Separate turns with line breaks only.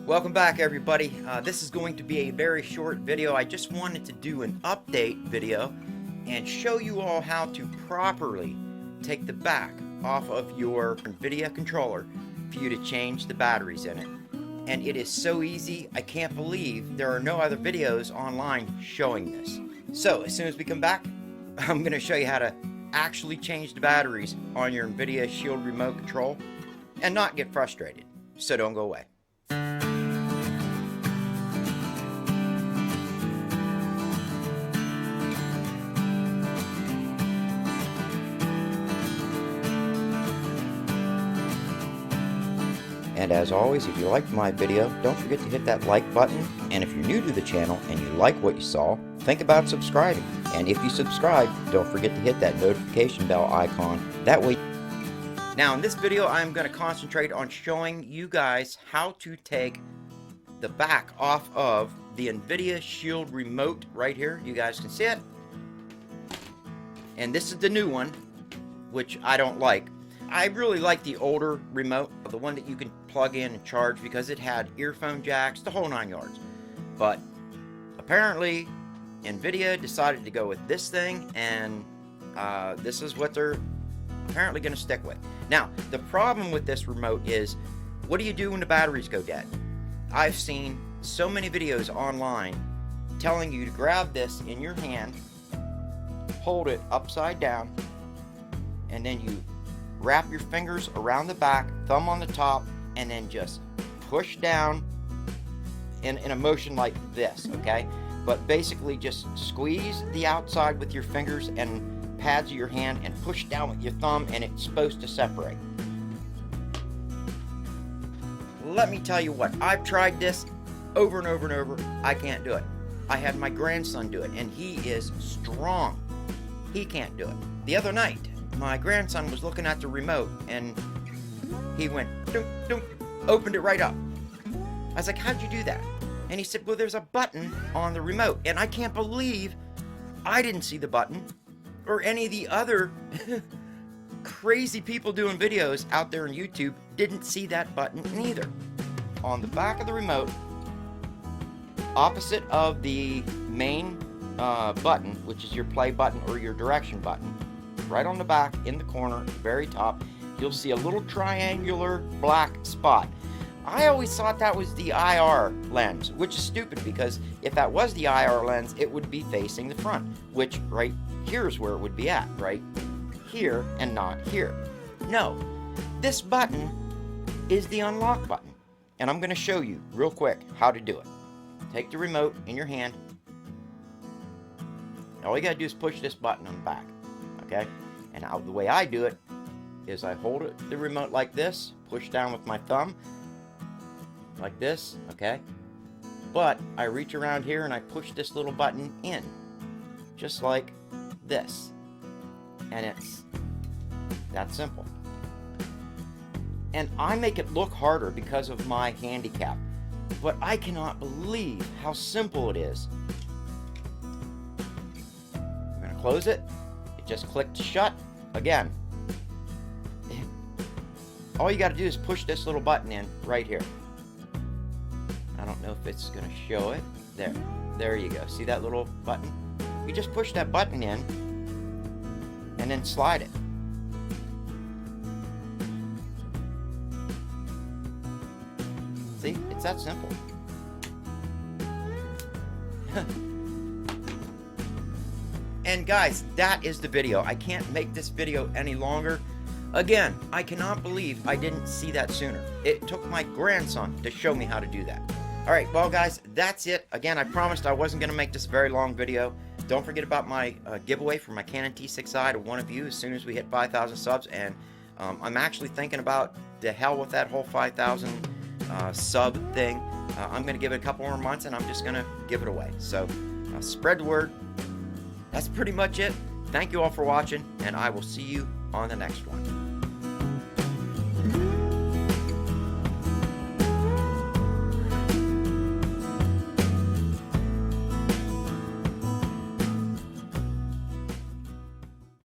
Welcome back, everybody. This is going to be a very short video. I just wanted to do an update video and show you all how to properly take the back off of your Nvidia controller for you to change the batteries in it. And it is so easy, I can't believe there are no other videos online showing this. So as soon as we come back, I'm going to show you how to actually change the batteries on your Nvidia Sheild remote control and not get frustrated. So don't go away. And as always, if you liked my video, don't forget to hit that like button. And if you're new to the channel and you like what you saw, think about subscribing. And if you subscribe, don't forget to hit that notification bell icon. That way. Now in this video, I'm going to concentrate on showing you guys how to take the back off of the Nvidia Sheild remote right here. You guys can see it. And this is the new one, which I don't like. I really like the older remote, the one that you can plug in and charge, because it had earphone jacks, the whole 9 yards. But apparently Nvidia decided to go with this thing, and this is what they're apparently going to stick with. Now, the problem with this remote is, what do you do when the batteries go dead? I've seen so many videos online telling you to grab this in your hand, hold it upside down, and then you wrap your fingers around the back, thumb on the top, and then just push down in a motion like this, okay? But basically just squeeze the outside with your fingers and pads of your hand and push down with your thumb, and it's supposed to separate. Let me tell you what, I've tried this over and over and over. I can't do it. I had my grandson do it, and he is strong. He can't do it. The other night, my grandson was looking at the remote, and he went, dunk, dunk, opened it right up. I was like, how'd you do that? And he said, well, there's a button on the remote. And I can't believe I didn't see the button, or any of the other crazy people doing videos out there on YouTube didn't see that button either. On the back of the remote, opposite of the main button, which is your play button or your direction button, right on the back in the corner at the very top, you'll see a little triangular black spot. I always thought that was the IR lens, which is stupid, because if that was the IR lens, it would be facing the front, which right here is where it would be at, right here and not here. No, this button is the unlock button, and I'm going to show you real quick how to do it. Take the remote in your hand. All you got to do is push this button on the back. Okay, and now the way I do it is I hold the remote like this, push down with my thumb like this, okay, but I reach around here and I push this little button in just like this, and it's that simple. And I make it look harder because of my handicap, but I cannot believe how simple it is. I'm going to close it. Just click to shut. Again, all you got to do is push this little button in right here. I don't know if it's going to show it. There you go. See that little button? You just push that button in and then slide it. See, it's that simple. And guys, that is the video. I can't make this video any longer. Again, I cannot believe I didn't see that sooner. It took my grandson to show me how to do that. Alright, well guys, that's it. Again, I promised I wasn't going to make this a very long video. Don't forget about my giveaway for my Canon T6i to one of you as soon as we hit 5,000 subs. And I'm actually thinking about the hell with that whole 5,000 sub thing. I'm going to give it a couple more months, and I'm just going to give it away. So spread the word. That's pretty much it. Thank you all for watching, and I will see you on the next one.